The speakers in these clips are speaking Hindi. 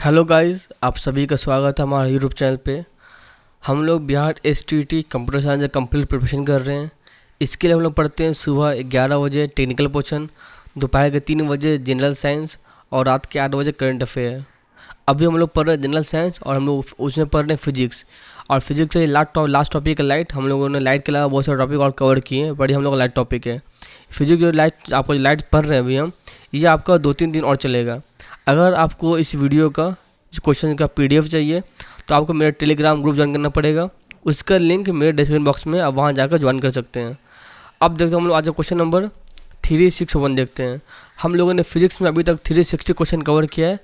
हेलो गाइस, आप सभी का स्वागत है हमारे यूट्यूब चैनल पे। हम लोग बिहार एसटीईटी कंप्यूटर साइंस का कंप्लीट प्रिपरेशन कर रहे हैं। इसके लिए हम लोग पढ़ते हैं सुबह 11 बजे टेक्निकल पोर्शन, दोपहर के 3 बजे जनरल साइंस और रात के 8 बजे करंट अफेयर। अभी हम लोग पढ़ रहे हैं जनरल साइंस और हम लोग उसमें पढ़ रहे हैं फिजिक्स। और फिजिक्स से लास्ट टॉपिक है लाइट। हम लोगों ने लाइट के अलावा बहुत सारे टॉपिक और कवर किए हैं, बड़ी हम लोग का लाइट टॉपिक है। फिजिक्स जो लाइट आपको लाइट पढ़ रहे हैं अभी हम, ये आपका 2-3 दिन और चलेगा। अगर आपको इस वीडियो का इस क्वेश्चन का पीडीएफ चाहिए तो आपको मेरा टेलीग्राम ग्रुप ज्वाइन करना पड़ेगा। उसका लिंक मेरे डिस्क्रिप्शन बॉक्स में, आप वहाँ जाकर ज्वाइन कर सकते हैं। अब देखते हैं हम लोग आज क्वेश्चन नंबर 361 देखते हैं। हम लोगों ने फिजिक्स में अभी तक 360 क्वेश्चन कवर किया है।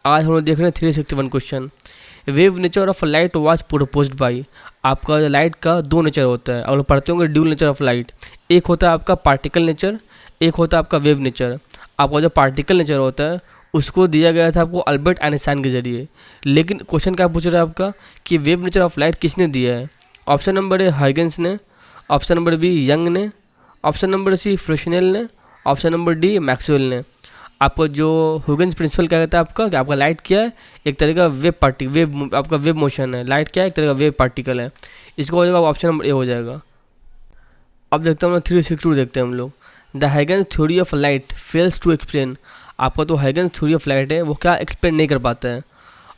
आज हम लोग देख रहे हैं 361 question. Wave nature of light was proposed by. आपका लाइट का 2 नेचर होता है, और पढ़ते होंगे ड्यूल नेचर ऑफ लाइट। एक होता है आपका पार्टिकल नेचर, एक होता है आपका वेव नेचर। आपका जो पार्टिकल नेचर होता है उसको दिया गया था आपको अल्बर्ट आइंस्टाइन के जरिए। लेकिन क्वेश्चन क्या पूछ रहा है आपका कि वेव नेचर ऑफ लाइट किसने दिया है? ऑप्शन नंबर ए हाइगन्स ने, ऑप्शन नंबर बी यंग ने, ऑप्शन नंबर सी फ्रेशनेल ने, ऑप्शन नंबर डी मैक्सवेल ने। आपको जो ह्यूजेंस प्रिंसिपल क्या कहता है आपका कि आपका लाइट क्या है? एक तरह का आपका वेव मोशन है। लाइट क्या है? एक तरह का वेव पार्टिकल है। इसको हो जाएगा ऑप्शन नंबर ए हो जाएगा। अब देखते हैं हम लोग 362 देखते हैं हम लोग। The Huygens theory of light fails to explain. आपका तो हाइगन्स थ्योरी ऑफ लाइट है वो क्या एक्सप्लेन नहीं कर पाता है?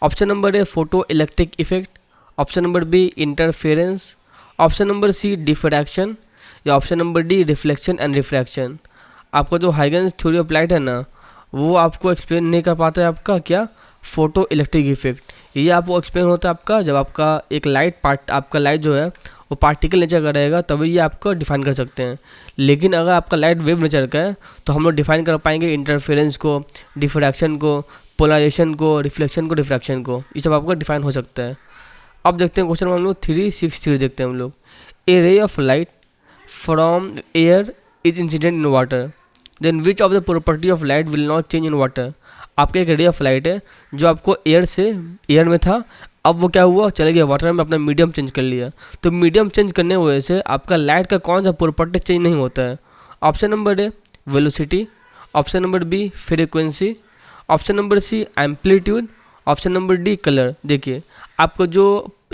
Option number A photo electric effect, option number B interference, option number C diffraction, या option number D reflection and refraction. आपका जो हाइगन्स थ्योरी ऑफ लाइट है ना, वो आपको एक्सप्लेन नहीं कर पाता है आपका क्या? Photo electric effect. ये आपको एक्सप्लेन होता है आपका जब आपका एक आपका लाइट जो है वो पार्टिकल नेचर का रहेगा, तभी ये आपको डिफाइन कर सकते हैं। लेकिन अगर आपका लाइट वेव नेचर का है तो हम लोग डिफाइन कर पाएंगे इंटरफेरेंस को, डिफ्रैक्शन को, पोलराइजेशन को, रिफ्लेक्शन को, डिफ्रैक्शन को। ये सब आपका डिफाइन हो सकता है। अब देखते हैं क्वेश्चन हम लोग 363 देखते हैं हम लोग। A ray of light from air is incident in water, then which of the property of light will not change in water. आपका एक रे ऑफ लाइट है जो आपको एयर में था, अब वो क्या हुआ, चले गया वाटर में, अपना मीडियम चेंज कर लिया। तो मीडियम चेंज करने की वजह से आपका लाइट का कौन सा प्रॉपर्टी चेंज नहीं होता है? Option number A velocity, option number B frequency, option number C amplitude, option number D colour. देखिए आपका जो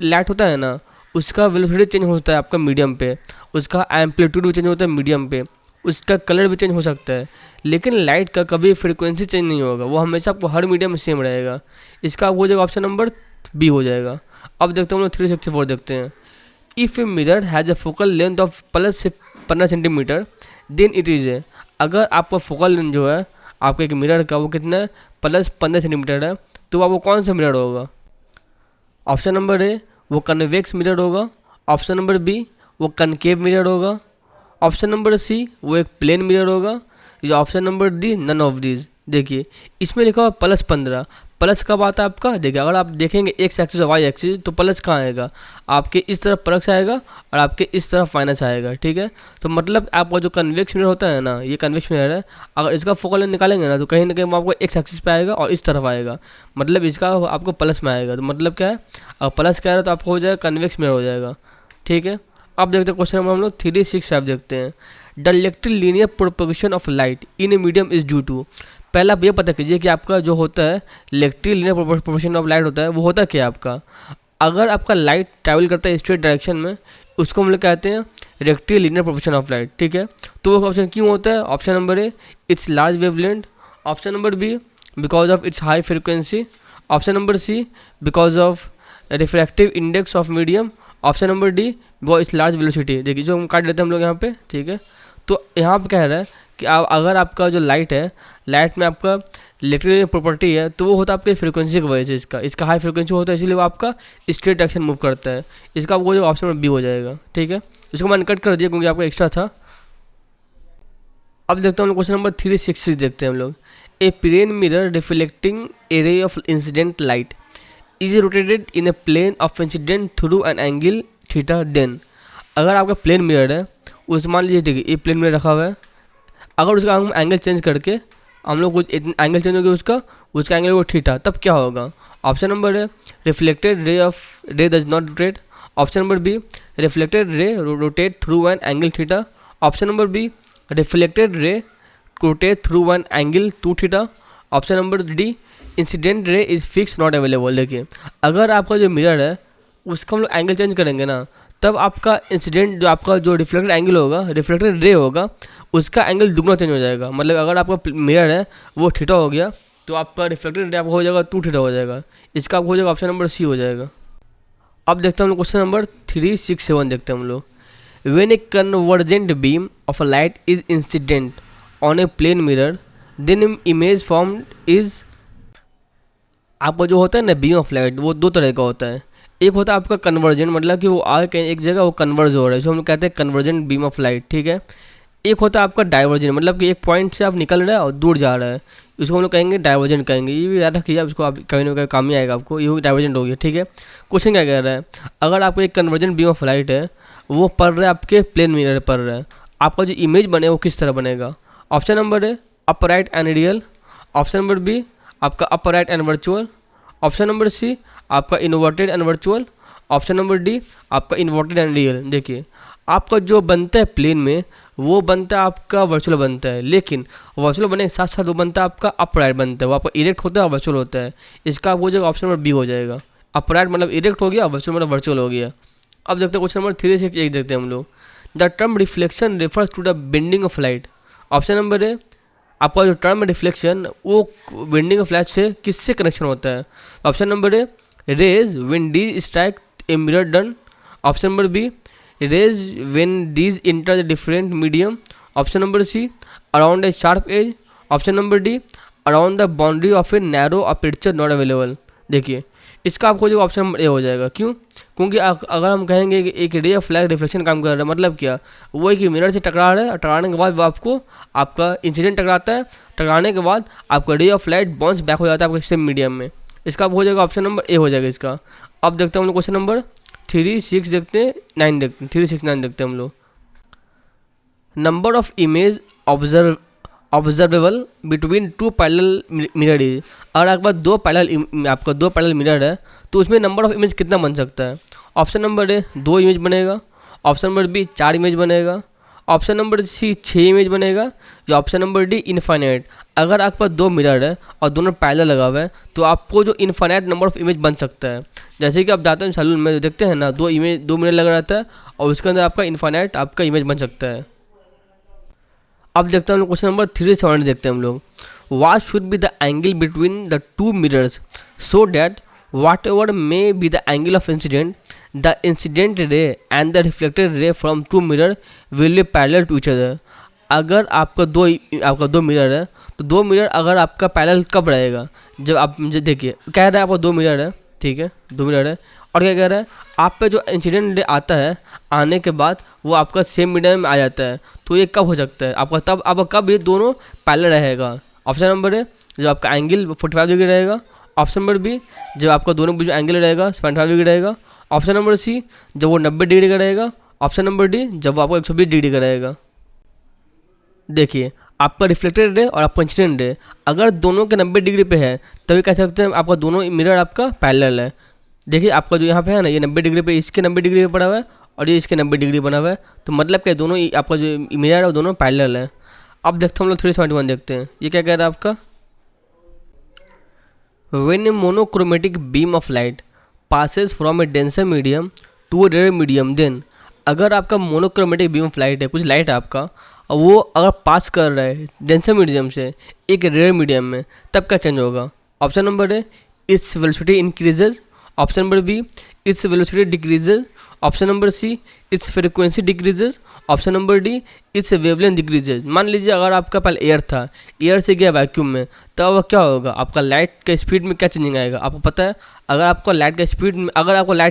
लाइट होता है ना, उसका वेलोसिटी चेंज होता है आपका मीडियम पे, उसका एम्पलीट्यूड भी चेंज होता है मीडियम पे, उसका कलर भी चेंज हो सकता है। लेकिन लाइट का कभी फ्रीक्वेंसी चेंज नहीं होगा, वो हमेशा आपको हर मीडियम में सेम रहेगा। इसका हो जाएगा ऑप्शन नंबर बी हो जाएगा। अब देखते हैं हम लोग 364 देखते हैं। If a mirror has a focal length of plus 15 centimetre then it is a. अगर आपका फोकल लेंथ जो है आपका एक मिरर का वो कितना है? प्लस 15 सेंटीमीटर है, तो वो कौन सा मिरर होगा? ऑप्शन नंबर ए वो कन्वेक्स मिरर होगा, ऑप्शन नंबर बी वो कनकेव मिरर होगा, ऑप्शन नंबर सी वो एक प्लेन मिरर होगा, या option number D none of these. देखिए इसमें लिखा हुआ प्लस 15। प्लस कब आता है आपका? देखिए अगर आप देखेंगे एक्स एक्सिस और वाई एक्सिस, तो प्लस कहाँ आएगा? आपके इस तरफ प्लस आएगा और आपके इस तरफ माइनस आएगा। ठीक है, तो मतलब आपका जो कन्वेक्स मिरर होता है ना, ये कन्वेक्स मिरर है, अगर इसका फोकल लेंथ निकालेंगे ना तो कहीं ना कहीं वो आपको एक्स एक्सिस पे आएगा और इस तरफ आएगा, मतलब इसका आपको प्लस में आएगा। तो मतलब क्या है, अगर प्लस क्या है तो आपको हो जाएगा कन्वेक्स मिरर हो जाएगा। ठीक है, अब देखते हैं क्वेश्चन नंबर हम लोग 365 देखते हैं। The electric linear propagation of light in a medium is due to. पहला आप ये पता कीजिए कि आपका जो होता है electric linear propagation of light होता है, वो होता क्या है आपका? अगर आपका लाइट ट्रैवल करता है स्ट्रेट डायरेक्शन में, उसको हम लोग कहते हैं electric linear propagation of light. ठीक है, तो वो ऑप्शन क्यों होता है? Option number A its large wavelength, option number B because of its high frequency, option number C because of refractive index of medium, option number D वो इस लार्ज वेलोसिटी। देखिए जो हम काट लेते हैं हम लोग यहाँ पे। ठीक है, तो यहाँ पे कह रहा है कि अगर आपका जो लाइट है, लाइट में आपका इलेक्ट्रिकल प्रॉपर्टी है, तो वो होता है आपके फ्रीक्वेंसी की वजह से। इसका हाई फ्रीक्वेंसी होता है, इसलिए वो आपका स्ट्रेट डायरेक्शन मूव करता है। इसका वो जो ऑप्शन नंबर बी हो जाएगा। ठीक है, इसको मैंने कट कर दिया क्योंकि आपका एक्स्ट्रा था। अब देखते हैं हम लोग क्वेश्चन नंबर 366 देखते हैं हम लोग। A plane mirror reflecting a ray of incident light is rotated in a plane of incident through an angle theta then. अगर आपका प्लेन मिरर है, उस मान लीजिए देखिए ये प्लेन मिरर रखा हुआ है, अगर उसका हम एंगल चेंज करके हम लोग कुछ एंगल चेंज हो गया उसका एंगल वो थीटा, तब क्या होगा? ऑप्शन नंबर है reflected ray does not rotate, option number be reflected ray rotate through an angle theta, option number be reflected ray rotate through an angle 2 theta, option number D incident ray is fix not available. देखिए अगर आपका जो मिरर है उसका हम लोग एंगल चेंज करेंगे ना, तब आपका इंसिडेंट जो आपका जो रिफ्लेक्टेड एंगल होगा, रिफ्लेक्टेड रे होगा, उसका एंगल दुगना चेंज हो जाएगा। मतलब अगर आपका मिरर है वो थीटा हो गया तो आपका रिफ्लेक्टेड रे आपका हो जाएगा 2 थीटा हो जाएगा। इसका आपको हो जाएगा ऑप्शन नंबर सी हो जाएगा। अब देखते हैं हम लोग क्वेश्चन नंबर 367 देखते हैं हम लोग। When a convergent beam of a light is incident on a plane mirror then image form is. आपका जो होता है ना बीम ऑफ लाइट वो 2 तरह का होता है। एक होता है आपका कन्वर्जेंट, मतलब कि वो आगे कहीं एक जगह वो कन्वर्ज हो रहा है, जो हम लोग कहते हैं कन्वर्जेंट बीम ऑफ लाइट, ठीक है। एक होता है आपका डाइवर्जेंट, मतलब कि एक पॉइंट से आप निकल रहे हैं और दूर जा रहा है, इसको हम लोग कहेंगे डाइवर्जेंट कहेंगे। ये भी याद रखिए, इसको आप कहीं ना कहीं काम ही आएगा आपको, ये डाइवर्जेंट हो गया, ठीक है। क्वेश्चन क्या कह रहा है, अगर आपको एक कन्वर्जेंट बीम ऑफ लाइट है वो पड़ रहा है आपके प्लेन मिरर पर रहा है, आपका जो इमेज बने वो किस तरह बनेगा। Option number A upright and real, option number B आपका upright and virtual, option number C आपका inverted and virtual, option number D आपका इन्वर्टेड एंड रियल। देखिए आपका जो बनता है प्लेन में वो बनता है आपका वर्चुअल बनता है, लेकिन वर्चुअल बनने के साथ साथ वो बनता है आपका अपराइट बनता है, वो आपका इरेक्ट होता है और वर्चुअल होता है। इसका आप हो जाएगा ऑप्शन नंबर बी हो जाएगा। अपराइट मतलब इरेक्ट हो गया, वर्चुअल मतलब वर्चुअल हो गया। अब देखते हैं क्वेश्चन नंबर 368 देखते हैं हम लोग। The term reflection refers to the bending of light. Option number A आपका जो टर्म रिफ्लेक्शन वो बेंडिंग ऑफ लाइट से किससे कनेक्शन होता है। Option number A rays when they strike a mirror done, option number B rays when these enter the different medium, option number C around a sharp edge, option number D around the boundary of a narrow aperture not available। देखिए इसका आपको जो ऑप्शन नंबर ए हो जाएगा। क्यों? क्योंकि अगर हम कहेंगे कि एक रे ऑफ लाइट रिफ्लेक्शन काम कर रहा है, मतलब क्या, वो एक मिरर से टकरा रहा है, टकराने के बाद वो आपको आपका इंसिडेंट टकराता है, टकराने के बाद आपका रे ऑफ लाइट बाउंस बैक हो जाता है आपके सेम मीडियम में। इसका हो जाएगा ऑप्शन नंबर ए हो जाएगा इसका। अब देखते हैं हम लोग क्वेश्चन नंबर 369 देखते हैं 369 देखते हैं हम लोग। Number of image observable between 2 parallel mirror is. अगर आपके पास दो पैरेलल मिरर है तो उसमें नंबर ऑफ इमेज कितना बन सकता है। ऑप्शन नंबर ए 2 इमेज बनेगा, ऑप्शन नंबर बी 4 इमेज बनेगा, ऑप्शन नंबर सी 6 इमेज बनेगा, या ऑप्शन नंबर डी इनफाइनाइट। अगर आपके पास 2 मिरर है और दोनों पैरेलल लगा हुआ है तो आपको जो इनफाइनाइट नंबर ऑफ इमेज बन सकता है। जैसे कि आप जाते हैं सैलून में देखते हैं ना, 2 मिरर लगा रहता है और उसके अंदर आपका इनफाइनाइट आपका इमेज बन सकता है। अब देखते हैं हम लोग क्वेश्चन नंबर 370 देखते हैं हम लोग। What should be the angle between the 2 mirrors so that whatever may be the angle of incidence the incident ray and the reflected ray from 2 mirror will be parallel to each other. अगर आपका दो मिरर है तो 2 मिरर अगर आपका पैरेलल कब रहेगा, जब आप देखिए कह रहा है आपका 2 मिरर है, ठीक है, 2 मिरर है, और क्या कह रहा है आप पे जो इंसिडेंट रे आता है आने के बाद वो आपका सेम मीडियम में आ जाता है, तो ये कब हो सकता है आपका, तब आपका कब ये दोनों पैरेलल रहेगा। ऑप्शन नंबर ए जब आपका एंगल 45 डिग्री रहेगा, ऑप्शन नंबर बी जब आपका दोनों बीच एंगल रहेगा 75 डिग्री रहेगा, ऑप्शन नंबर सी जब वो 90 डिग्री का रहेगा, ऑप्शन नंबर डी जब वो आपको 120 डिग्री का रहेगा। देखिए आपका रिफ्लेक्टेड रे और आपका इंसिडेंट रे अगर दोनों के 90 डिग्री पे है तभी कह सकते हैं आपका दोनों मिरर आपका पैरेलल है। देखिए आपका जो यहाँ पे है ना, ये 90 डिग्री पे इसके 90 डिग्री पे पड़ा हुआ है और ये इसके 90 डिग्री बना हुआ है, तो मतलब क्या दोनों आपका जो मिरर है वो दोनों पैरेलल है। अब देखते हैं हम लोग 371 देखते हैं, ये क्या कह रहा है आपका। When a monochromatic beam of light passes from a denser medium to a rare medium then. अगर आपका मोनोक्रोमेटिक बीम ऑफ लाइट है, कुछ लाइट है आपका और वो अगर पास कर रहा है डेंसर मीडियम से एक रेयर मीडियम में, तब क्या चेंज होगा। Option number A its velocity increases, option number B its velocity decreases, option number C its frequency decreases, option number D its wavelength decreases. मान लीजिए अगर आपका पहले एयर था, एयर से गया वैक्यूम में, तब क्या होगा आपका लाइट का स्पीड में क्या चेंजिंग आएगा आपको पता है। अगर आपको लाइट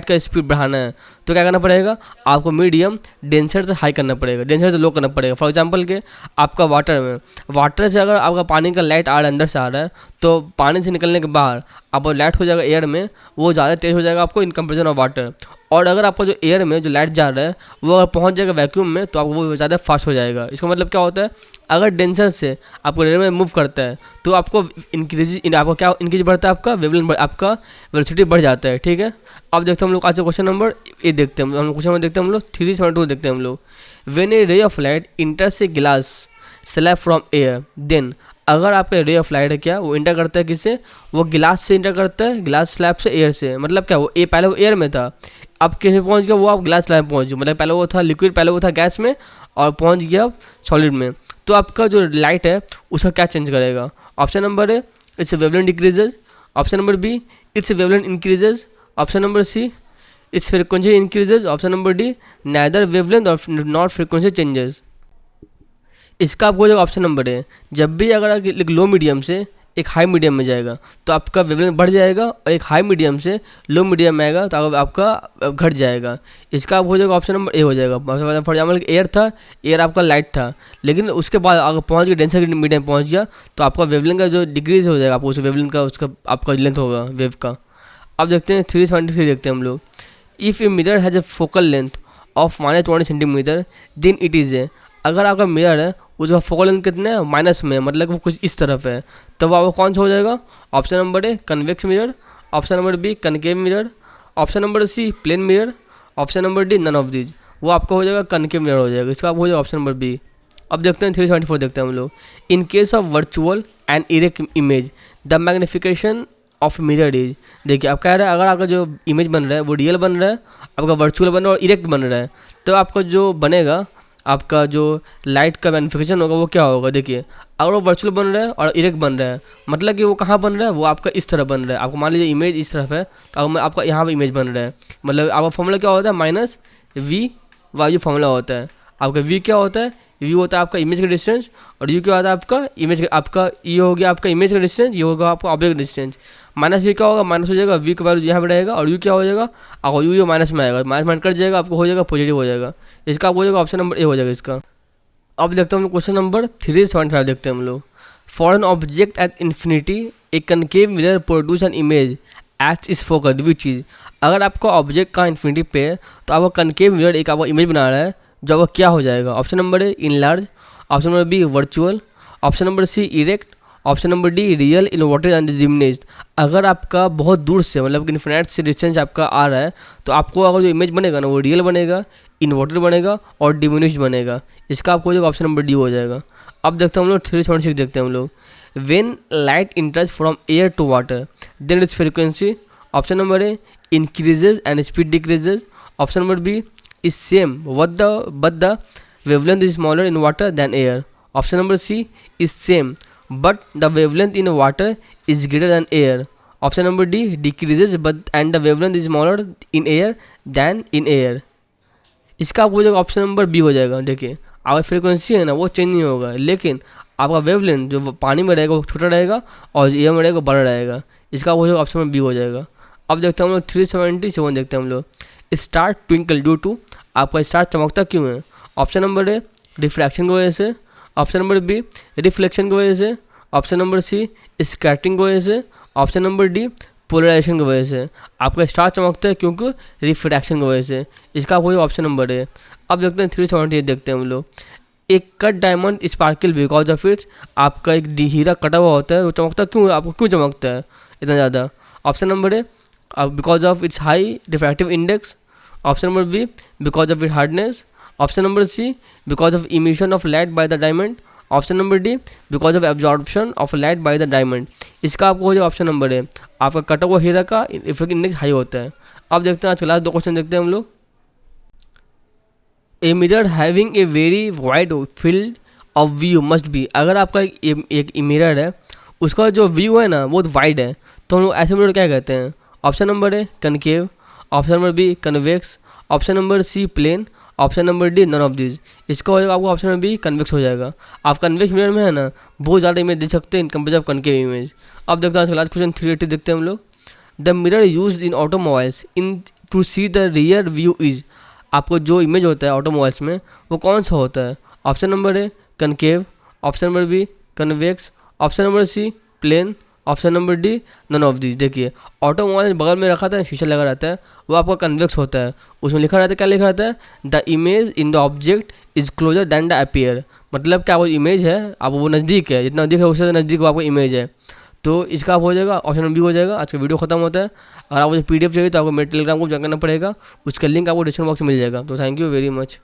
का स्पीड बढ़ाना है तो क्या करना पड़ेगा, आपको मीडियम डेंसर से हाई करना पड़ेगा, डेंसर से लो करना पड़ेगा। फॉर एग्जांपल के आपका वाटर से अगर आपका पानी का लाइट आ रहा है अंदर से आ रहा है, तो पानी से निकलने के बाद आपको लाइट हो जाएगा एयर में, वो ज़्यादा तेज़ हो जाएगा आपको इन कंपेरिजन ऑफ वाटर। और अगर आपका जो एयर में जो लाइट जा रहा है वो अगर पहुंच जाएगा वैक्यूम में तो आपको वो ज़्यादा फास्ट हो जाएगा। इसका मतलब क्या होता है, अगर डेंसर से आपको रेयर में मूव करता है तो आपको इंक्रीज बढ़ता है, आपका वेवलेंथ आपका वेलोसिटी बढ़ जाता है, ठीक है। अब देखते हैं हम लोग आज क्वेश्चन नंबर ये देखते हैं, हम लोग क्वेश्चन नंबर देखते हैं हम लोग 372 देखते हैं हम लोग। When a ray of light enters a glass slab from air then. अगर आपका रे ऑफ लाइट है क्या, वो इंटर करता है किससे, वो गिलास से इंटर करता है, गिलास स्लैब से एयर से। मतलब क्या, वो पहले वो एयर में था, अब किस पहुंच गया, वो आप ग्लास स्लैब में पहुंच गए। मतलब पहले वो था लिक्विड, पहले वो था गैस में, और पहुंच गया अब सॉलिड में। तो आपका जो लाइट है उसका क्या चेंज करेगा। Option number A, its wavelength decreases. Option number B, its wavelength increases. Option number C, its frequency increases. Option number D, neither wavelength और नॉट फ्रीक्वेंसी चेंजेस। इसका आपको जो ऑप्शन नंबर है, जब भी अगर आप एक लो मीडियम से एक हाई मीडियम में जाएगा तो आपका वेवलेंथ बढ़ जाएगा, और एक हाई मीडियम से लो मीडियम में आएगा तो आपका घट जाएगा। इसका आप हो जाएगा ऑप्शन नंबर ए हो जाएगा। फॉर एग्जाम्पल एयर था, एयर आपका लाइट था, लेकिन उसके बाद अगर पहुंच गया डेंसर मीडियम पहुंच गया तो आपका वेवलेंथ का जो डिक्रीज हो जाएगा, आपको उस वेवलेंथ का उसका आपका लेंथ होगा वेव का। अब देखते हैं 373 देखते हैं हम लोग। If a mirror has a focal length of -20 centimetre then it is a. अगर आपका मिरर है उसका फोकल लेंथ कितने है, माइनस में, मतलब वो कुछ इस तरफ है, तब आपको कौन सा हो जाएगा। Option number A convex mirror. Option number B concave mirror. Option number C plane mirror. Option number D none of these. वो आपका हो जाएगा कनकेव मिरर हो जाएगा। इसका आपको हो जाएगा ऑप्शन नंबर बी। अब देखते हैं 374 देखते हैं हम लोग। In case of virtual and erect image the magnification of mirror is. देखिए आप कह रहे हैं अगर आपका जो इमेज बन रहा है वो रियल बन रहा है, आपका वर्चुअल बन रहा है और इरेक्ट बन रहा है, तो आपका जो बनेगा, आपका जो लाइट का मैग्निफिकेशन होगा वो क्या होगा। देखिए अगर वो वर्चुअल बन रहा है और इरेक्ट बन रहा है, मतलब कि वो कहाँ बन रहा है, वो आपका इस तरफ बन रहा है। आपको मान लीजिए इमेज इस तरफ है तो आपका यहाँ पर इमेज बन रहा है, मतलब आपका फॉर्मूला क्या होता है, माइनस वी वाई फॉर्मूला होता है। आपका वी क्या होता है, यू होता है आपका इमेज का डिस्टेंस, और यू क्या होता है आपका इमेज का, आपका ये हो गया आपका इमेज का डिस्टेंस, ये होगा आपका ऑब्जेक्ट का डिस्टेंस। माइनस वी क्या होगा, माइनस हो जाएगा, वी का वैल्यू यहाँ पर रहेगा, और यू क्या हो जाएगा, अगर यू माइनस में आएगा, माइनस माइनस कट जाएगा, आपको हो जाएगा पॉजिटिव हो जाएगा। इसका आपको हो जाएगा ऑप्शन नंबर ए हो जाएगा इसका। अब देखते हैं हम लोग क्वेश्चन नंबर 375 देखते हैं हम लोग। For an object at infinity a concave mirror produce an image at is focus which चीज़। अगर आपका ऑब्जेक्ट का इन्फिनिटी पे है तो आपका कनकेव मिरर एक आपका इमेज बना रहा है, जो आपका क्या हो जाएगा। Option number A enlarged. Option number B virtual. Option number C erect. Option number D real inverted and diminished. अगर आपका बहुत दूर से, मतलब इन्फिनिट से डिस्टेंस आपका आ रहा है, तो आपको अगर जो इमेज बनेगा ना वो रियल बनेगा, इन्वर्टेड बनेगा और डिमिनिश्ड बनेगा। इसका आपको हो जाएगा ऑप्शन नंबर डी हो जाएगा। अब देखते हैं हम लोग 376 देखते हैं हम लोग। When light enters from air to water then its frequency. Option number A increases and speed decreases. Option number B is same but the wavelength is smaller in water than air. Option number C is same but the wavelength in water is greater than air. Option number D decreases and the wavelength is smaller in air than in air. इसका आपको हो जाएगा ऑप्शन नंबर बी हो जाएगा। देखिए आपका फ्रीक्वेंसी है ना वो चेंज नहीं होगा, लेकिन आपका वेवलेंथ जो पानी में रहेगा वो छोटा रहेगा और एयर में रहेगा वो बड़ा रहेगा। इसका हो जाएगा ऑप्शन नंबर बी हो जाएगा। अब देखते हैं हम लोग 377 देखते हैं हम लोग। Star twinkle due to. आपका स्टार चमकता क्यों है। ऑप्शन नंबर ए रिफ्रैक्शन की वजह से। ऑप्शन नंबर बी रिफ्लेक्शन की वजह से। ऑप्शन नंबर सी स्कैटरिंग की वजह से। ऑप्शन नंबर डी पोलराइजेशन की वजह से। आपका स्टार चमकता है क्योंकि रिफ्रैक्शन की वजह से। इसका हो जाएगा ऑप्शन नंबर ए। अब देखते हैं 378 देखते हैं हम लोग। एक cut diamond sparkle because of it's. आपका एक हीरा कटा हुआ होता है, वो चमकता क्यों है, आपको क्यों चमकता है इतना ज़्यादा। Option number A because of its high refractive index. Option number B because of it hardness. Option number C because of emission of light by the diamond. Option number D because of absorption of light by the diamond. इसका आपको हो जाएगा ऑप्शन नंबर है, आपका कटा हुआ हीरा का रिफ्रैक्टिव इंडेक्स हाई होता है। अब देखते हैं आज के लास्ट दो क्वेश्चन देखते हैं हम लोग। A mirror having a very wide field of view must be. अगर आपका एक मिरर है उसका जो व्यू है ना वो वाइड है, तो हम लोग ऐसे मिरर क्या कहते हैं। Option number A concave. Option number B convex. Option number C plane. Option number D none of this. इसका हो जाएगा आपको ऑप्शन नंबर बी कन्वेक्स हो जाएगा। आप कन्वेक्स मिरर में है ना बहुत ज़्यादा इमेज देख सकते हैं in compare of concave image. अब देखते हैं आज का लास्ट क्वेश्चन 380 देखते हैं हम लोग। The mirror use in automobiles in to see the rear view is. आपको जो इमेज होता है ऑटोमोबाइल्स में वो कौन सा होता है। Option number A concave. Option number B convex. Option number C plane. Option number D none of this. देखिए ऑटोमोबाइल बगल में रखा था शीशा लगा रहता है, वो आपका कन्वेक्स होता है। उसमें लिखा रहता है, क्या लिखा रहता है, the image in the object is closer than the appear. मतलब क्या वो इमेज है, अब वो नज़दीक है, जितना नज़दीक है उससे नज़दीक वो आपका इमेज है। तो इसका हो जाएगा ऑप्शन नंबर बी हो जाएगा। आज का वीडियो खत्म होता है। अगर आपको PDF चाहिए तो आपको मेरे टेलीग्राम को ज्वाइन करना पड़ेगा, उसका लिंक आपको डिस्क्रिप्शन बॉक्स में मिल जाएगा। तो थैंक यू वेरी मच।